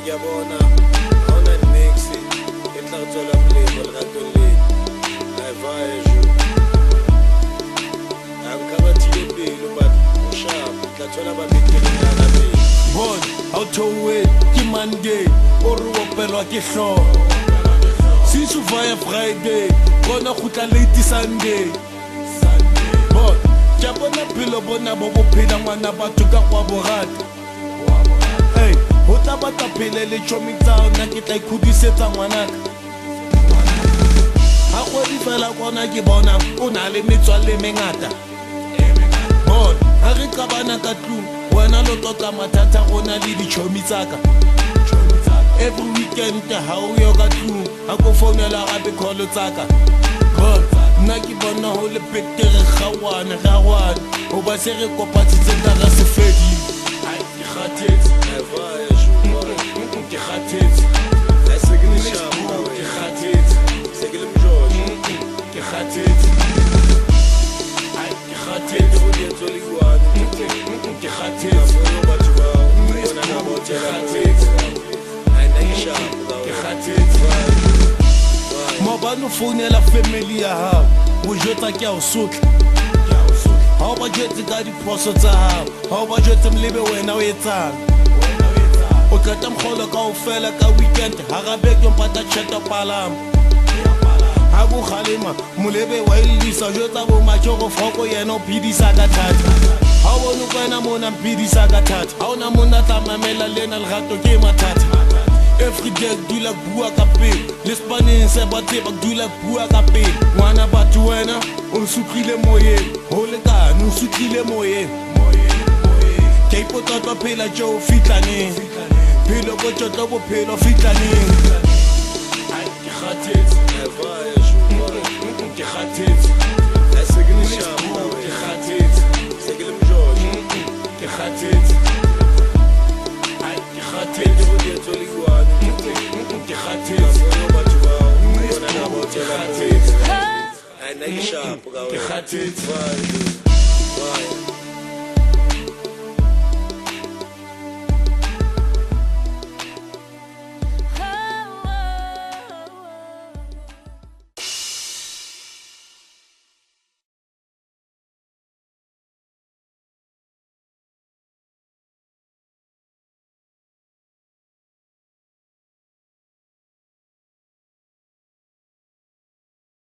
ngiyabona awuna mix etla go tswela molemo legatong leno aivaejo ankabathile pelo but oshap tla tswela babetelengana pele bon autowe ke Monday o re opelwa ke hlooho since via Friday kona go tla late Sunday bon ke bona pelo bona bo bophela ngwana batho ka kwa borata hey ho tla batla phele le chomi tsa ona ke tla ikhudisetsa ngwanaka ha go di fela kona ke bona o na le metswalle mengata bon ha re qabana ka tlung wena lo tota mathata gona le dichomi tsaka every weekend ha o yo ka tlung ha ko founela gape call tsaka bon nna ke bona ho le betere gawana o ba se re kopatsitse tara se fedi ai ke khathetse aivaejo ke khathetse ha se ke nishap ke khathetse se ke le mjojo ke khathetse ai ke khathetse go di tsoliwana ke khathetse bona batho ba bona na bo tela ai na ishap ke khathetse mabano founela family ya hao o jwetsa ke a o sotla ha o ba jwetse ka diphoso tsa hao ha o ba jwetse mlebe wena o etsang o qeta mkgolo ka o fela ka weekend ha gabe ke mpata cheta palama ha bo khalema molebe wa ilisa jwetsa bo machoro foko yena o phidisa ka thata ha o bona kwena mona mphidisa ka thata ha ona mona tlamamela lena legato ke mathata every day dula bua ka pele le spaneng se ba tseba dula bua ka pele ngwana batho wena o nsutlile moyeng ho le kana o nsutlile moyeng ke ipotsa phela jo fitlaneng phelo go tjotlo bophelo fitlaneng ai ke khathetse aivaejo ke khathetse ha se ke nishap ke khathetse se ke le mjojo ke khathetse ai ke khathetse go di tsoliwana ke khathetse bona batho ba bona na bo tela khathetse ai na ishap ke khathetse aivaejo